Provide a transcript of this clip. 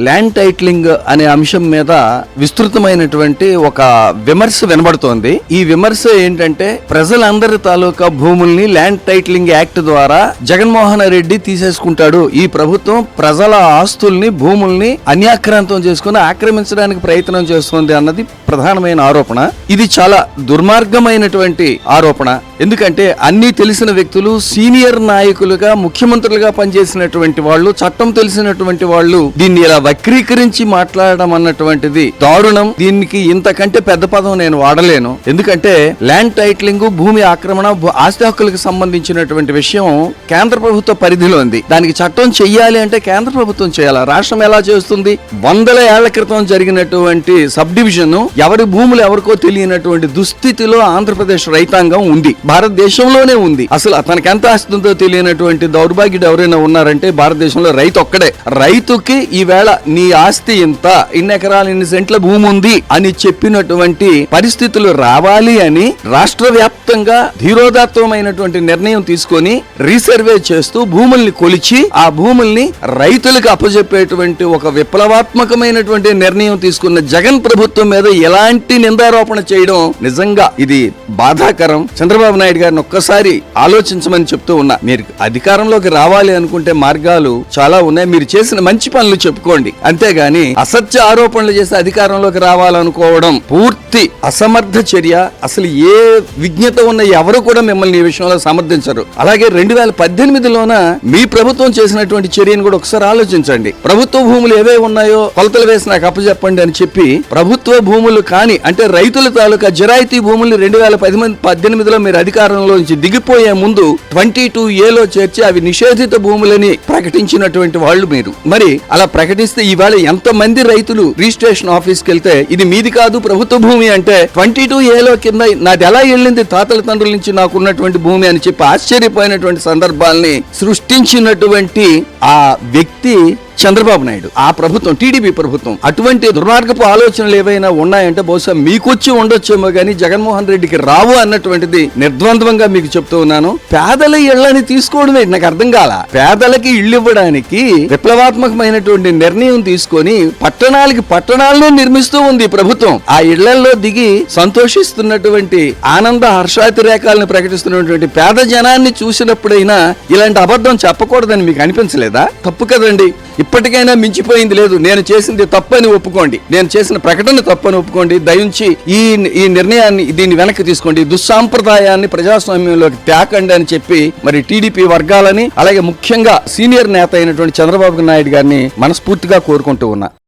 Land titling అనే అంశం మీద విస్తృతమైనటువంటి ఒక విమర్శ వినబడుతోంది. ఈ విమర్శ ఏంటంటే ప్రజలందరి తాలూకా భూముల్ని ల్యాండ్ టైటిలింగ్ యాక్ట్ ద్వారా జగన్మోహన్ రెడ్డి తీసేసుకుంటాడు. ఈ ప్రభుత్వం ప్రజల ఆస్తుల్ని భూముల్ని అన్యాక్రాంతం చేసుకుని ఆక్రమించడానికి ప్రయత్నం చేస్తోంది అన్నది ప్రధానమైన ఆరోపణ. ఇది చాలా దుర్మార్గమైనటువంటి ఆరోపణ. ఎందుకంటే అన్ని తెలిసిన వ్యక్తులు, సీనియర్ నాయకులుగా, ముఖ్యమంత్రులుగా పనిచేసినటువంటి వాళ్ళు, చట్టం తెలిసినటువంటి వాళ్ళు దీన్ని ఇలా వక్రీకరించి మాట్లాడడం అన్నటువంటిది దారుణం. దీనికి ఇంతకంటే పెద్ద పదం నేను వాడలేను. ఎందుకంటే ల్యాండ్ టైటిలింగ్, భూమి ఆక్రమణ, ఆస్తి హక్కులకు సంబంధించినటువంటి విషయం కేంద్ర ప్రభుత్వ పరిధిలో ఉంది. దానికి చట్టం చెయ్యాలి అంటే కేంద్ర ప్రభుత్వం చేయాలి. రాష్ట్రం ఎలా చేస్తుంది? 100 ఏళ్ల క్రితం జరిగినటువంటి సబ్ డివిజన్, ఎవరి భూములు ఎవరికో తెలియనటువంటి దుస్థితిలో ఆంధ్రప్రదేశ్ రైతాంగం ఉంది. భారతదేశంలోనే ఉంది. అసలు తనకి ఎంత ఆస్తి ఉందో తెలియనటువంటి దౌర్భాగ్యుడు ఎవరైనా ఉన్నారంటే భారతదేశంలో రైతు ఒక్కడే. రైతుకి ఈవేళ నీ ఆస్తి ఇంత, ఇన్ని ఎకరాలు, ఇన్ని సెంట్ల భూమి ఉంది అని చెప్పినటువంటి పరిస్థితులు రావాలి అని రాష్ట్ర వ్యాప్తంగా ధీరోదాత్తమైనటువంటి నిర్ణయం తీసుకొని రీసర్వే చేస్తూ భూముల్ని కొలిచి ఆ భూముల్ని రైతులకు అప్పజెప్పేటువంటి ఒక విప్లవాత్మకమైనటువంటి నిర్ణయం తీసుకున్న జగన్ ప్రభుత్వం మీద ఎలాంటి నిందారోపణ చేయడం నిజంగా ఇది బాధాకరం. చంద్రబాబు నాయుడు గారిని ఒక్కసారి ఆలోచించమని చెప్తూ ఉన్నా. మీరు అధికారంలోకి రావాలి అనుకుంటే మార్గాలు చాలా ఉన్నాయి. మీరు చేసిన మంచి పనులు చెప్పుకోండి. అంతేగాని అసత్య ఆరోపణలు చేసి అధికారంలోకి రావాలనుకోవడం పూర్తి అసమర్థ చర్య. అసలు ఏ విజ్ఞత ఉన్న ఎవరు కూడా మిమ్మల్ని ఈ విషయంలో సమర్థించరు. అలాగే 2018లోన మీ ప్రభుత్వం చేసినటువంటి చర్యను కూడా ఒకసారి ఆలోచించండి. ప్రభుత్వ భూములు ఏవే ఉన్నాయో కొలతలు వేసి నాకు అప్పచెప్పండి అని చెప్పి ప్రభుత్వ భూములు కాని, అంటే రైతుల తాలూకా జిరాయితీ భూములు 2018లో మీరు అధికారంలో నుంచి దిగిపోయే ముందు 22A చేర్చి అవి నిషేధిత భూములని ప్రకటించినటువంటి వాళ్ళు మీరు. మరి అలా ప్రకటిస్తే ఈవేళ ఎంతమంది రైతులు రిజిస్ట్రేషన్ ఆఫీస్కి వెళ్తే ఇది మీది కాదు ప్రభుత్వ భూమి అంటే 22A కింద నాది ఎలా వెళ్ళింది తాతల తండ్రుల నుంచి నాకున్నటువంటి భూమి అని చెప్పి ఆశ్చర్యపోయినటువంటి సందర్భాల్ని సృష్టించినటువంటి ఆ వ్యక్తి చంద్రబాబు నాయుడు. ఆ ప్రభుత్వం, టీడీపీ ప్రభుత్వం. అటువంటి దుర్మార్గపు ఆలోచనలు ఏవైనా ఉన్నాయంటే బహుశా మీకొచ్చి ఉండొచ్చేమో గానీ జగన్మోహన్ రెడ్డికి రావు అన్నటువంటిది నిర్ద్వంద్వంగా మీకు చెప్తూ ఉన్నాను. పేదల ఇళ్లని తీసుకోవడమే నాకు అర్థం కాల. పేదలకి ఇళ్లు ఇవ్వడానికి విప్లవాత్మకమైనటువంటి నిర్ణయం తీసుకొని పట్టణాలను నిర్మిస్తూ ఉంది ప్రభుత్వం. ఆ ఇళ్లలో దిగి సంతోషిస్తున్నటువంటి ఆనంద హర్షాతిరేకాలను ప్రకటిస్తున్నటువంటి పేద జనాన్ని చూసినప్పుడైనా ఇలాంటి అబద్ధం చెప్పకూడదని మీకు అనిపించలేదా? తప్పు కదండి. ఇప్పటికైనా మించిపోయింది లేదు. నేను చేసింది తప్పని ఒప్పుకోండి. నేను చేసిన ప్రకటన తప్పని ఒప్పుకోండి. దయించి ఈ నిర్ణయాన్ని, దీన్ని వెనక్కి తీసుకోండి. దుస్సాంప్రదాయాన్ని ప్రజాస్వామ్యంలోకి తేకండి అని చెప్పి మరి టీడీపీ వర్గాలని, అలాగే ముఖ్యంగా సీనియర్ నేత అయినటువంటి చంద్రబాబు నాయుడు గారిని మనస్ఫూర్తిగా కోరుకుంటూ ఉన్నా.